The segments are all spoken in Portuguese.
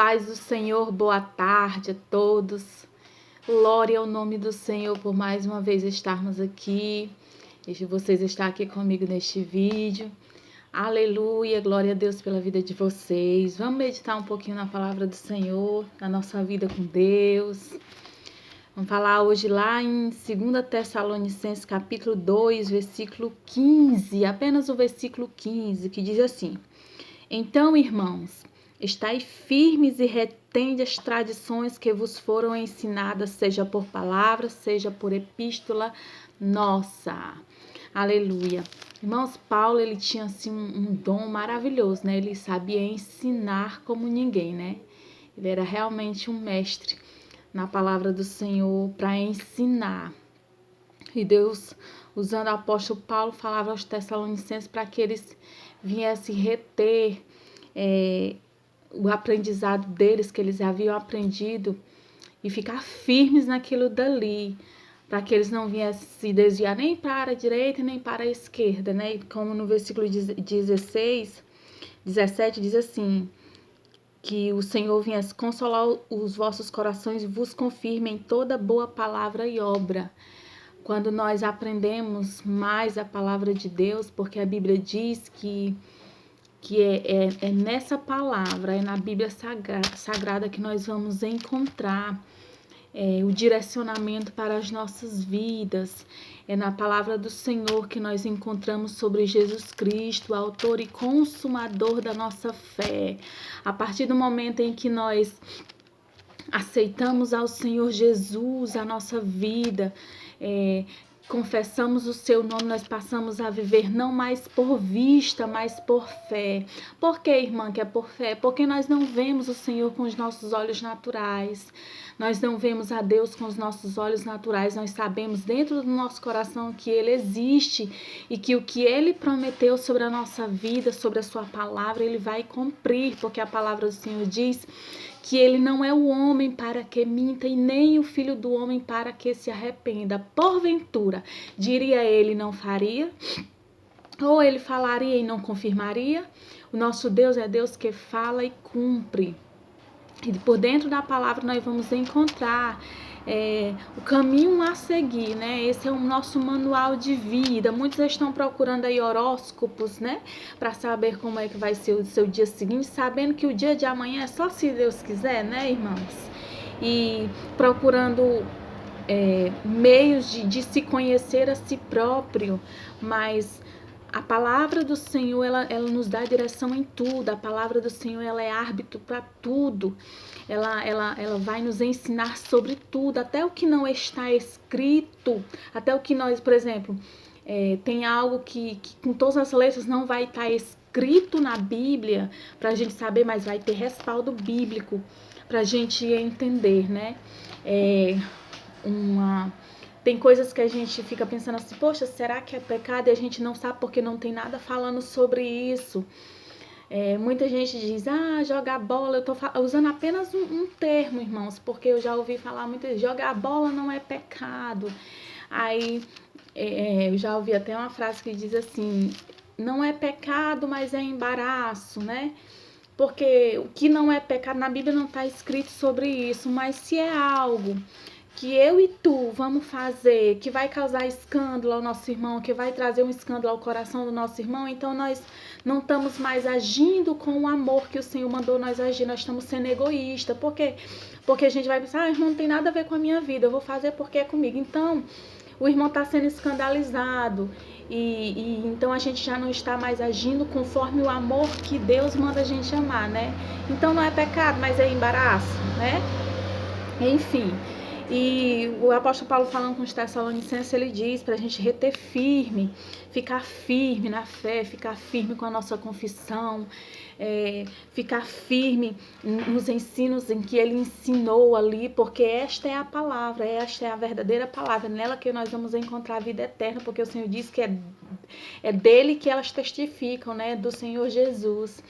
paz do Senhor, boa tarde a todos. Glória ao nome do Senhor por mais uma vez estarmos aqui. Deixe vocês estar aqui comigo neste vídeo. Aleluia, glória a Deus pela vida de vocês. Vamos meditar um pouquinho na palavra do Senhor, na nossa vida com Deus. Vamos falar hoje lá em 2 Tessalonicenses capítulo 2, versículo 15, apenas o versículo 15, que diz assim: Então, irmãos, estai firmes e retende as tradições que vos foram ensinadas, seja por palavra, seja por epístola nossa. Aleluia. Irmãos, Paulo, ele tinha assim um dom maravilhoso, né? Ele sabia ensinar como ninguém, né? Ele era realmente um mestre na palavra do Senhor para ensinar. E Deus, usando o apóstolo Paulo, falava aos Tessalonicenses para que eles viessem reter o aprendizado deles, que eles haviam aprendido, e ficar firmes naquilo dali, para que eles não viessem se desviar nem para a direita nem para a esquerda, né? Como no versículo 17 diz assim: que o Senhor viesse consolar os vossos corações e vos confirme em toda boa palavra e obra. Quando nós aprendemos mais a palavra de Deus, porque a Bíblia diz que é nessa palavra, é na Bíblia Sagrada que nós vamos encontrar o direcionamento para as nossas vidas. É na palavra do Senhor que nós encontramos sobre Jesus Cristo, autor e consumador da nossa fé. A partir do momento em que nós aceitamos ao Senhor Jesus a nossa vida, confessamos o seu nome, nós passamos a viver não mais por vista, mas por fé. Por que, irmã, que é por fé? Porque nós não vemos o Senhor com os nossos olhos naturais. Nós não vemos a Deus com os nossos olhos naturais. Nós sabemos dentro do nosso coração que Ele existe e que o que Ele prometeu sobre a nossa vida, sobre a sua palavra, Ele vai cumprir, porque a palavra do Senhor diz que ele não é o homem para que minta e nem o filho do homem para que se arrependa. Porventura, diria ele, não faria? Ou ele falaria e não confirmaria? O nosso Deus é Deus que fala e cumpre. E por dentro da palavra nós vamos encontrar o caminho a seguir, né? Esse é o nosso manual de vida. Muitos estão procurando aí horóscopos, né? Para saber como é que vai ser o seu dia seguinte, sabendo que o dia de amanhã é só se Deus quiser, né, irmãos? E procurando meios de se conhecer a si próprio, mas a palavra do Senhor, ela nos dá direção em tudo. A palavra do Senhor, ela é árbitro para tudo. Ela vai nos ensinar sobre tudo, até o que não está escrito, até o que nós, por exemplo, tem algo que com todas as letras não vai estar escrito na Bíblia para a gente saber, mas vai ter respaldo bíblico para a gente entender, né? Tem coisas que a gente fica pensando assim, poxa, será que é pecado? E a gente não sabe porque não tem nada falando sobre isso. Muita gente diz, jogar bola, eu tô usando apenas um termo, irmãos, porque eu já ouvi falar muitas vezes, jogar bola não é pecado. Aí eu já ouvi até uma frase que diz assim, não é pecado, mas é embaraço, né? Porque o que não é pecado, na Bíblia não está escrito sobre isso, mas se é algo que eu e tu vamos fazer, que vai causar escândalo ao nosso irmão, que vai trazer um escândalo ao coração do nosso irmão, então nós não estamos mais agindo com o amor que o Senhor mandou nós agir, nós estamos sendo egoístas. Por quê? Porque a gente vai pensar, irmão, não tem nada a ver com a minha vida, eu vou fazer porque é comigo. Então, o irmão está sendo escandalizado e então a gente já não está mais agindo conforme o amor que Deus manda a gente amar, né? Então não é pecado, mas é embaraço, né? Enfim, e o apóstolo Paulo falando com os Tessalonicenses, ele diz para a gente reter firme, ficar firme na fé, ficar firme com a nossa confissão, ficar firme nos ensinos em que ele ensinou ali, porque esta é a palavra, esta é a verdadeira palavra, nela que nós vamos encontrar a vida eterna, porque o Senhor diz que é dele que elas testificam, né, do Senhor Jesus.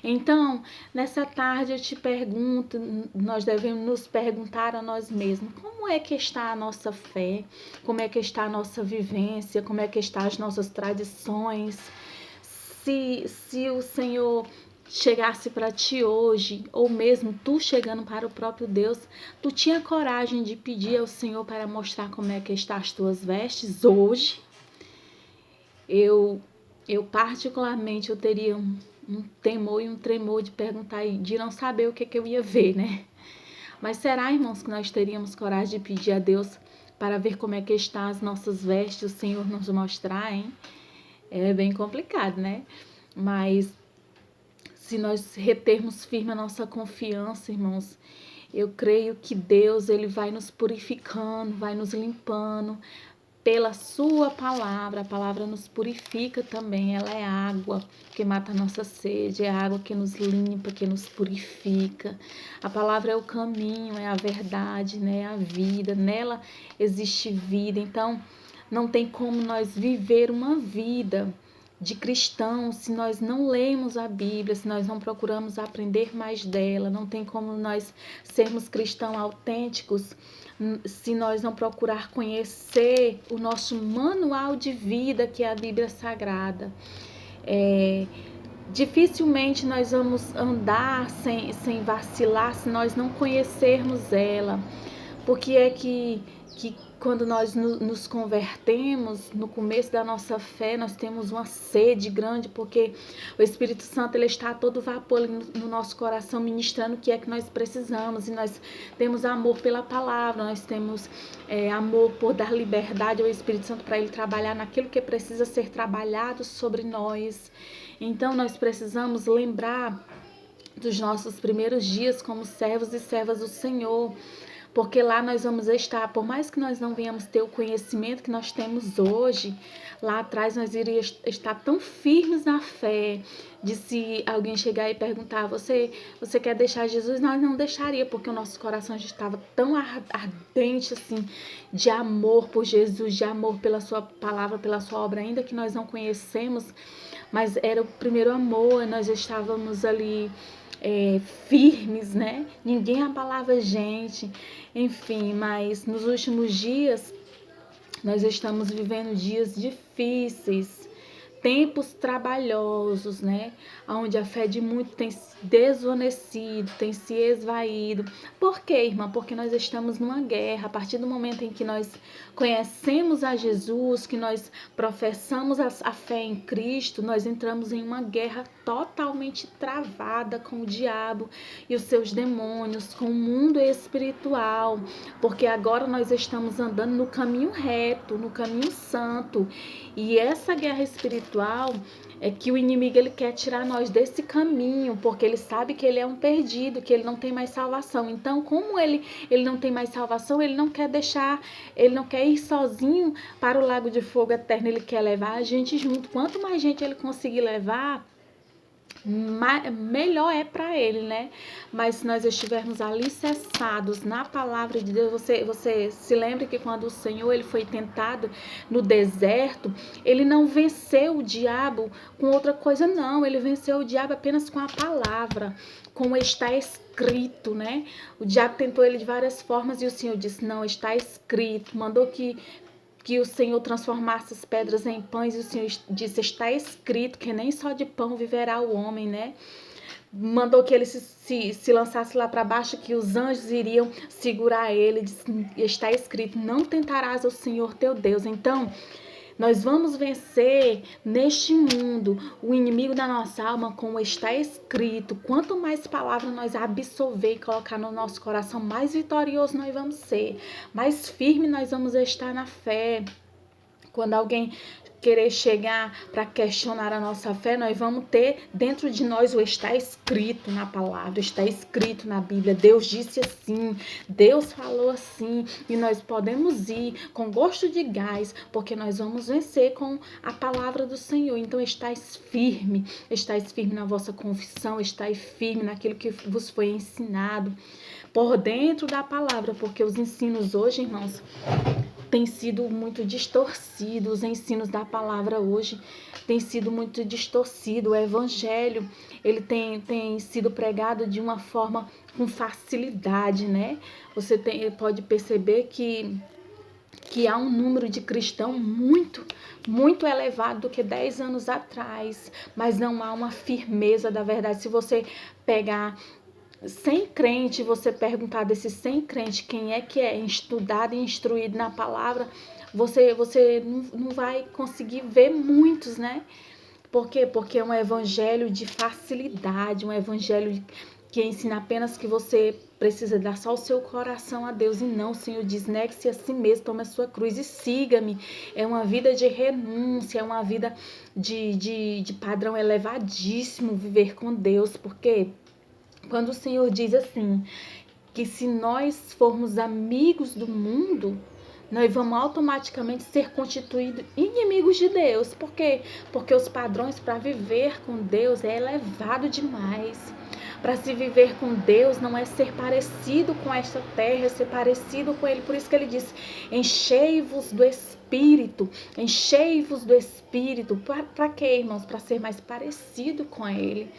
Então, nessa tarde eu te pergunto, nós devemos nos perguntar a nós mesmos, como é que está a nossa fé? Como é que está a nossa vivência? Como é que estão as nossas tradições? Se o Senhor chegasse para ti hoje, ou mesmo tu chegando para o próprio Deus, tu tinha coragem de pedir ao Senhor para mostrar como é que está as tuas vestes hoje? Eu particularmente, eu teria um temor e um tremor de perguntar e de não saber o que eu ia ver, né? Mas será, irmãos, que nós teríamos coragem de pedir a Deus para ver como é que estão as nossas vestes, o Senhor nos mostrar, hein? É bem complicado, né? Mas se nós retermos firme a nossa confiança, irmãos, eu creio que Deus, ele vai nos purificando, vai nos limpando pela sua palavra. A palavra nos purifica também, ela é água que mata a nossa sede, é água que nos limpa, que nos purifica. A palavra é o caminho, é a verdade, né? É a vida, nela existe vida. Então, não tem como nós viver uma vida de cristão se nós não lemos a Bíblia, se nós não procuramos aprender mais dela. Não tem como nós sermos cristãos autênticos se nós não procurar conhecer o nosso manual de vida, que é a Bíblia Sagrada. Dificilmente nós vamos andar sem vacilar se nós não conhecermos ela. Porque é que quando nós nos convertemos, no começo da nossa fé, nós temos uma sede grande, porque o Espírito Santo, ele está a todo vapor no nosso coração, ministrando o que é que nós precisamos. E nós temos amor pela palavra, nós temos amor por dar liberdade ao Espírito Santo para ele trabalhar naquilo que precisa ser trabalhado sobre nós. Então nós precisamos lembrar dos nossos primeiros dias como servos e servas do Senhor, porque lá nós vamos estar, por mais que nós não venhamos ter o conhecimento que nós temos hoje, lá atrás nós iríamos estar tão firmes na fé, de se alguém chegar e perguntar, você quer deixar Jesus? Nós não deixaria, porque o nosso coração já estava tão ardente assim, de amor por Jesus, de amor pela sua palavra, pela sua obra, ainda que nós não conhecemos, mas era o primeiro amor, nós estávamos ali firmes, né? Ninguém abalava a gente, enfim, mas nos últimos dias nós estamos vivendo dias difíceis, tempos trabalhosos, né? Onde a fé de muitos tem se desvanecido, tem se esvaído. Por quê, irmã? Porque nós estamos numa guerra. A partir do momento em que nós conhecemos a Jesus, que nós professamos a fé em Cristo, nós entramos em uma guerra totalmente travada com o diabo e os seus demônios, com o mundo espiritual, porque agora nós estamos andando no caminho reto, no caminho santo, e essa guerra espiritual é que o inimigo, ele quer tirar nós desse caminho, porque ele sabe que ele é um perdido, que ele não tem mais salvação. Então, como ele não tem mais salvação, ele não quer deixar, ele não quer ir sozinho para o lago de fogo eterno, ele quer levar a gente junto. Quanto mais gente ele conseguir levar, melhor é para ele, né? Mas se nós estivermos alicerçados na palavra de Deus, você se lembra que quando o Senhor, ele foi tentado no deserto, ele não venceu o diabo com outra coisa, não. Ele venceu o diabo apenas com a palavra, com o está escrito, né? O diabo tentou ele de várias formas e o Senhor disse, não, está escrito. Mandou que o Senhor transformasse as pedras em pães, e o Senhor disse, está escrito que nem só de pão viverá o homem, né? Mandou que ele se lançasse lá para baixo, que os anjos iriam segurar ele, disse, está escrito, não tentarás o Senhor teu Deus. Então, nós vamos vencer neste mundo o inimigo da nossa alma, como está escrito. Quanto mais palavra nós absorver e colocar no nosso coração, mais vitorioso nós vamos ser, mais firme nós vamos estar na fé. Quando alguém querer chegar para questionar a nossa fé, nós vamos ter dentro de nós o está escrito na palavra, está escrito na Bíblia. Deus disse assim, Deus falou assim, e nós podemos ir com gosto de gás, porque nós vamos vencer com a palavra do Senhor. Então estáis firme na vossa confissão, estáis firme naquilo que vos foi ensinado por dentro da palavra, porque os ensinos hoje, irmãos, tem sido muito distorcido, os ensinos da palavra hoje tem sido muito distorcido. O evangelho, ele tem sido pregado de uma forma com facilidade, né? Você pode perceber que que há um número de cristãos muito elevado do que 10 anos atrás, mas não há uma firmeza da verdade. Se você pegar 100 crentes, você perguntar desses 100 crentes quem é que é estudado e instruído na palavra, você não vai conseguir ver muitos, né? Por quê? Porque é um evangelho de facilidade, um evangelho que ensina apenas que você precisa dar só o seu coração a Deus. E não, o Senhor diz, negue-se a si mesmo, tome a sua cruz e siga-me. É uma vida de renúncia, é uma vida de padrão elevadíssimo viver com Deus. Porque quando o Senhor diz assim, que se nós formos amigos do mundo, nós vamos automaticamente ser constituídos inimigos de Deus. Por quê? Porque os padrões para viver com Deus é elevado demais. Para se viver com Deus não é ser parecido com esta terra, é ser parecido com Ele. Por isso que Ele diz, enchei-vos do Espírito, enchei-vos do Espírito. Para quê, irmãos? Para ser mais parecido com Ele.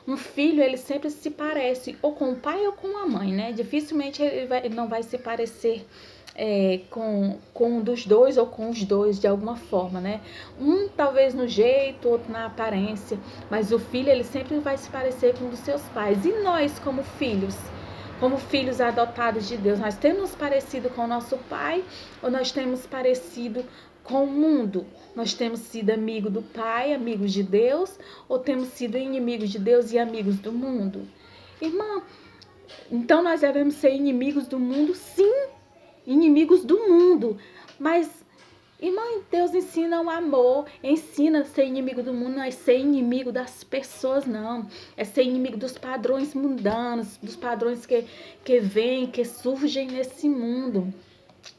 Um filho, ele sempre se parece ou com o pai ou com a mãe, né? Dificilmente ele não vai se parecer com um dos dois ou com os dois de alguma forma, né? Um talvez no jeito, outro na aparência, mas o filho, ele sempre vai se parecer com um dos seus pais. E nós, como filhos adotados de Deus, nós temos parecido com o nosso pai ou nós temos parecido com o mundo? Nós temos sido amigos do Pai, amigos de Deus, ou temos sido inimigos de Deus e amigos do mundo? Irmã, então nós devemos ser inimigos do mundo? Sim, inimigos do mundo. Mas, irmã, Deus ensina o amor, ensina a ser inimigo do mundo, não é ser inimigo das pessoas, não. É ser inimigo dos padrões mundanos, dos padrões que vêm, que surgem nesse mundo.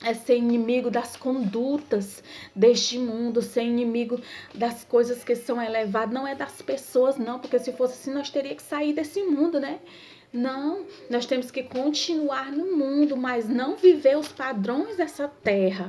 É ser inimigo das condutas deste mundo, ser inimigo das coisas que são elevadas, não é das pessoas, não, porque se fosse assim nós teríamos que sair desse mundo, né? Não, nós temos que continuar no mundo, mas não viver os padrões dessa terra.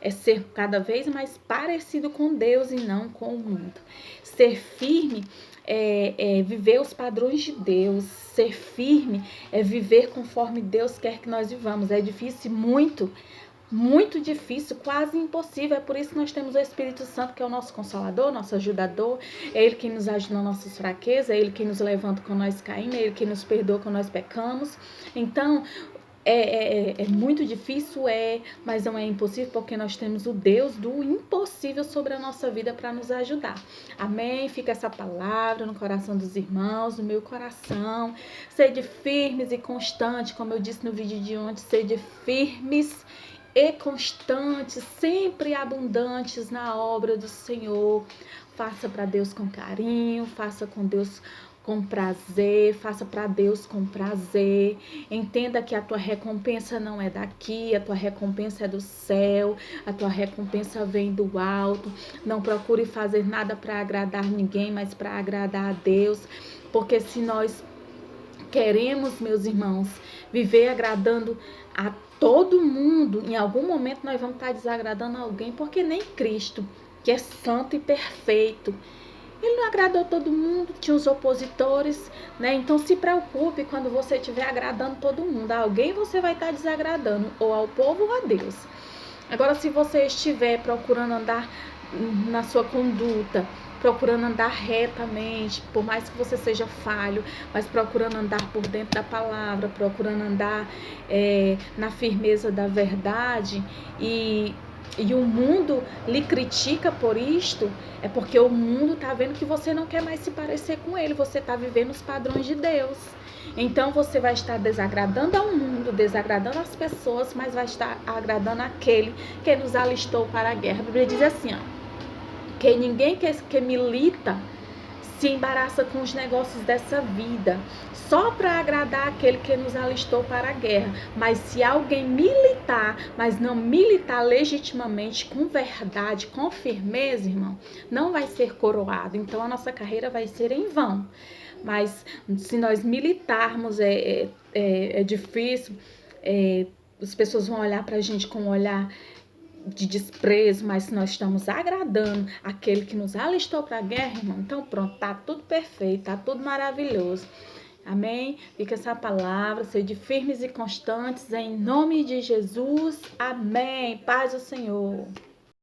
É ser cada vez mais parecido com Deus e não com o mundo. Ser firme é viver os padrões de Deus. Ser firme é viver conforme Deus quer que nós vivamos. É difícil, muito difícil, quase impossível. É por isso que nós temos o Espírito Santo, que é o nosso consolador, nosso ajudador. É Ele quem nos ajuda nas nossas fraquezas, é Ele quem nos levanta quando nós caímos, é Ele quem nos perdoa quando nós pecamos. Então, é muito difícil, mas não é impossível, porque nós temos o Deus do impossível sobre a nossa vida para nos ajudar. Amém? Fica essa palavra no coração dos irmãos, no meu coração. Sede firmes e constantes, como eu disse no vídeo de ontem, sede firmes e constantes, sempre abundantes na obra do Senhor. Faça para Deus com carinho, faça com Deus com prazer, faça para Deus com prazer. Entenda que a tua recompensa não é daqui, a tua recompensa é do céu, a tua recompensa vem do alto. Não procure fazer nada para agradar ninguém, mas para agradar a Deus, porque se nós queremos, meus irmãos, viver agradando a todo mundo, em algum momento nós vamos estar desagradando alguém, porque nem Cristo, que é santo e perfeito, ele não agradou todo mundo, tinha os opositores, né? Então se preocupe quando você estiver agradando todo mundo. A alguém você vai estar desagradando, ou ao povo ou a Deus. Agora, se você estiver procurando andar na sua conduta, procurando andar retamente, por mais que você seja falho, mas procurando andar por dentro da palavra, procurando andar na firmeza da verdade, e o mundo lhe critica por isto, é porque o mundo está vendo que você não quer mais se parecer com ele, você está vivendo os padrões de Deus. Então você vai estar desagradando ao mundo, desagradando as pessoas, mas vai estar agradando aquele que nos alistou para a guerra. A Bíblia diz assim, que ninguém que milita se embaraça com os negócios dessa vida, só para agradar aquele que nos alistou para a guerra. Mas se alguém militar, mas não militar legitimamente, com verdade, com firmeza, irmão, não vai ser coroado. Então a nossa carreira vai ser em vão. Mas se nós militarmos, é difícil, as pessoas vão olhar para a gente com um olhar de desprezo, mas se nós estamos agradando aquele que nos alistou para a guerra, irmão, então pronto, tá tudo perfeito, tá tudo maravilhoso. Amém? Fica essa palavra, sede firmes e constantes, em nome de Jesus. Amém. Paz do Senhor.